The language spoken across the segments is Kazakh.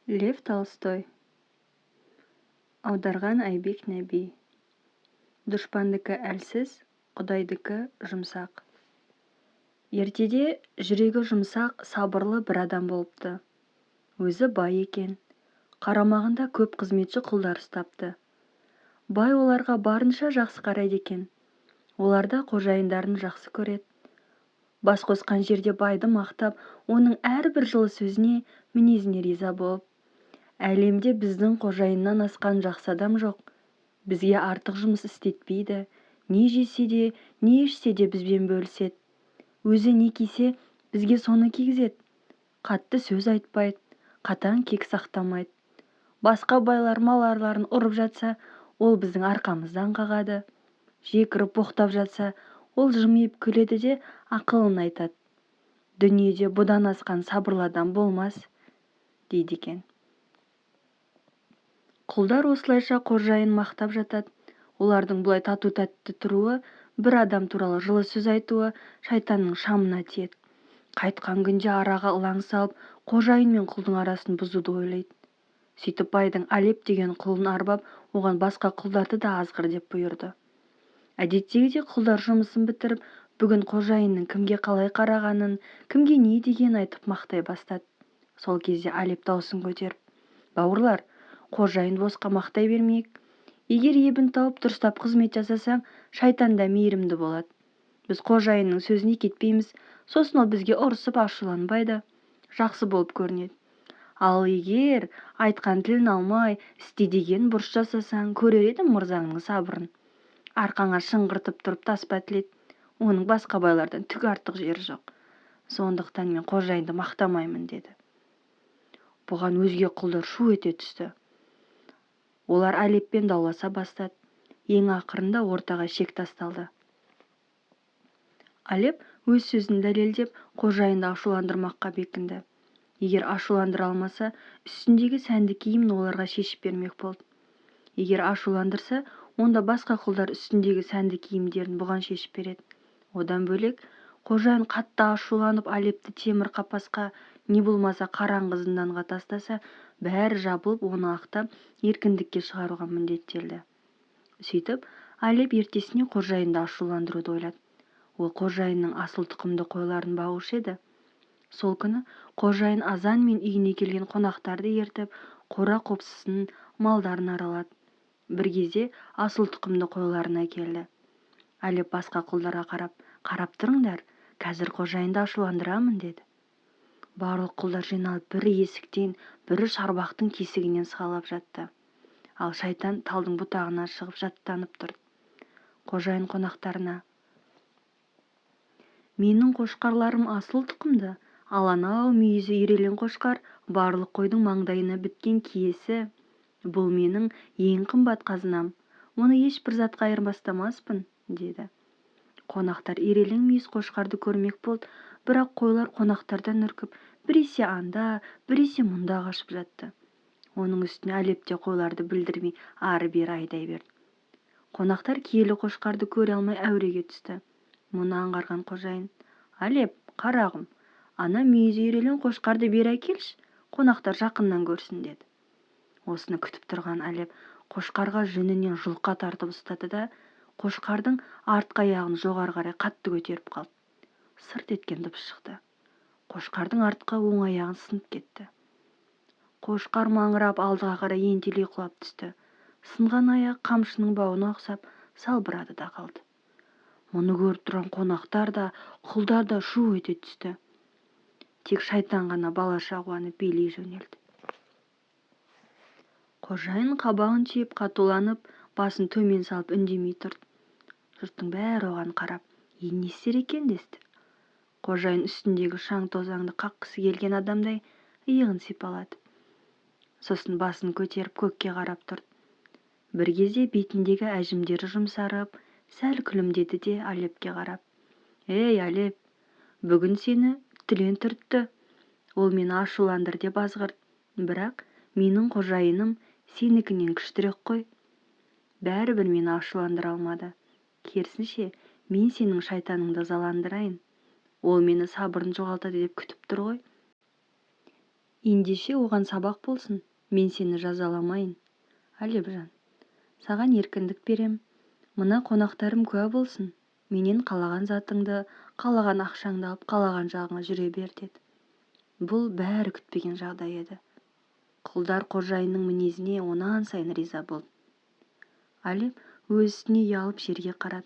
Лев Толстой. Аударған Айбек Нәби. Дұшпандікі әлсіз, Құдайдікі жұмсақ. Ертеде жүрегі жұмсақ, сабырлы бір адам болыпты. Өзі бай екен. Қарамағында көп қызметші құлдар ұстапты. Бай оларға барынша жақсы қарайды екен. Оларда қожайындарын жақсы көреді. Бас қосқан жерде байды мақтап, оның әрбір жылы сөзіне, мінезіне риза болып. Әлемде біздің қожайыннан асқан жақсы адам жоқ. Бізге артық жұмыс істетпейді. Не жесе де, не ішсе де бізбен бөліседі. Өзі не кисе, бізге соны кигізеді. Қатты сөз айтпайды, қатаң кек сақтамайды. Басқа байлар маларларын ұрып жатса, ол біздің арқамыздан қағады. Жекіріп боқтап жатса, ол жымиып күледі де ақылын айтады. Дүниеде бұдан асқан сабырлы адам болмас, дейді екен. Құлдар осылайша қожайын мақтап жатады. Олардың бұлай тату-тәтті тұруы, бір адам туралы жылы сөз айтуы шайтанның шамына тиеді. Қайтқан күнде араға ылаң салып, қожайын мен құлдың арасын бұзуды ойлайды. Сөйтіп байдың Алеп деген құлын арбап, оған басқа құлдарды да азғыр деп бұйырды. Әдеттегідей құлдар жұмысын бітіріп, бүгін қожайынның кімге қалай қарағанын, кімге не деген айтып мақтай бастады. Сол кезде Алеп даусын көтеріп: «Бауырлар, қожайын босқа мақтай бермейік. Егер ебін тауып дұрыстап қызмет жасасаң, шайтан да мейірімді болады. Біз қожайынның сөзіне кетпейміз, сосын ол бізге ұрысып ашуланбайды, жақсы болып көрінеді. Ал егер айтқан тілін алмай, істе деген бұрыс жасасаң, көрер едім мырзаңның сабырын. Арқаңа шыңғыртып тұрып таспа тіледі. Оның басқа байлардан түк артық жері жоқ. Сондықтан мен қожайынды мақтамаймын», деді. Бұған өзге құлдар шу ете түсті. Олар Алеппен дауласа бастады. Ең ақырында ортаға шек тасталды. Алеп өз сөзін дәлелдеп, қожайынды ашуландырмаққа бекінді. Егер ашуландыра алмаса, үстіндегі сәнді киімін оларға шешіп бермек болды. Егер ашуландырса, онда басқа құлдар үстіндегі сәнді киімдерін бұған шешіп береді. Одан бөлек, қожайын қатты ашуланып Алепті темір қапасқа, не болмаса қараңғы зынданға тастаса, бәрі жабылып, оны ақтап, еркіндікке шығаруға міндеттелді. Сөйтіп, Алеп ертесіне қожайынды ашуландыруды ойлады. Ол қожайынның асыл тұқымды қойларын бағушы еді. Сол күні қожайын азан мен үйіне келген қонақтарды ертіп, қора-қопсысын, малдарын аралады. Бір кезде асыл тұқымды қойларына келді. Алеп басқа құлдарға қарап тұрыңдар, қазір қожайынды ашуландырамын, деді. Барлық құлдар жиналып бір есіктен, бірі шарбақтың тесігінен сығалап жатты. Ал шайтан талдың бұтағына шығып жаттанып тұрды. Қожайын қонақтарына: «Менің қошқарларым асыл тұқымды, ал анау мүйізі үйрелең қошқар барлық қойдың маңдайына біткен киесі. Бұл менің ең қымбат қазынам. Оны ешбір затқа айырбастамаспын», деді. Қонақтар үйрелең мүйіз қошқарды көрмек болды, бірақ қойлар қонақтардан үркіп, біресе анда, біресе мұнда қашып жатты. Оның үстіне Алеп те қойларды білдірмей ары-бері айдай берді. Қонақтар киелі қошқарды көре алмай әуреге түсті. Мұны аңғарған қожайын: «Алеп, қарағым, ана мүйізі үйрелең қошқарды бері әкелші, қонақтар жақыннан көрсін», деді. Осыны күтіп тұрған Алеп қошқарға жүнінен жұлқа тартып ұстады да, қошқардың артқы аяғын жоғары қарай қатты көтеріп қалды. Сырт еткен дыбыс шықты. Қошқардың артқы оң аяғын сынып кетті. Қошқар маңырап алдыға қарай ентелей құлап түсті. Сынған аяқ қамшының бауына ұқсап салбырады да қалды. Мұны көріп тұрған қонақтар да, құлдар да шу ете түсті. Тек шайтан ғана балаша қуанып билей жөнелді. Қожайын қабағын түйіп қатуланып, басын төмен салып үндемей тұрды. Жұрттың бәрі оған қарап, не істер екен десті. Қожайын үстіндегі шаң тозаңды қаққысы келген адамдай иығын сипалады. Сосын басын көтеріп көкке қарап тұрды. Бір кезде бетіндегі әжімдері жұмсарып, сәл күлімдеді де Алепке қарап: «Ей, Алеп, бүгін сені түлен түртті. Ол мені ашуландыр деп азғырды. Бірақ менің қожайыным сенікінен күштірек қой. Бәрібір мені ашуландыра алмады. Керісінше, мен сенің шайтаныңды ызаландырайын. Ол мені сабырын жоғалтады деп күтіп тұр ғой. ендеше оған сабақ болсын, мен сені жазаламайын. Әлібжан, саған еркіндік берем. Мына қонақтарым куә болсын. Менен қалаған затыңды, қалаған ақшаңды алып қалаған жағыңа жүре бер деді. Бұл бәрі күтпеген жағдай еді. Құлдар қожайынның мінезіне онан сайын риза болды. Алиб өз үстіне ұялып жерге қарады.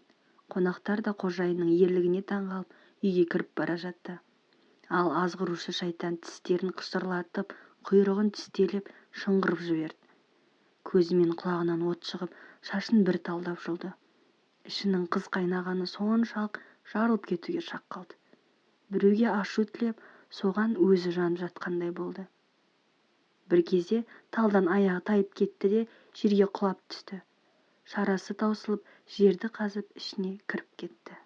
Қонақтар да қожайынның ерлігіне таңғалып үйге кіріп бара жатты. Ал азғырушы шайтан тістерін қышырлатып, құйрығын тістелеп шыңғырып жіберді. Көзі мен құлағынан от шығып, шашын бір талдап жұлды. Ішінің қыз қайнағаны соншалық жарылып кетуге шақ қалды. Біреуге ашу тілеп, соған өзі жанып жатқандай болды. Бір кезде талдан аяғы тайып кетті де жерге құлап түсті. Шарасы таусылып, жерді қазып ішіне кіріп кетті.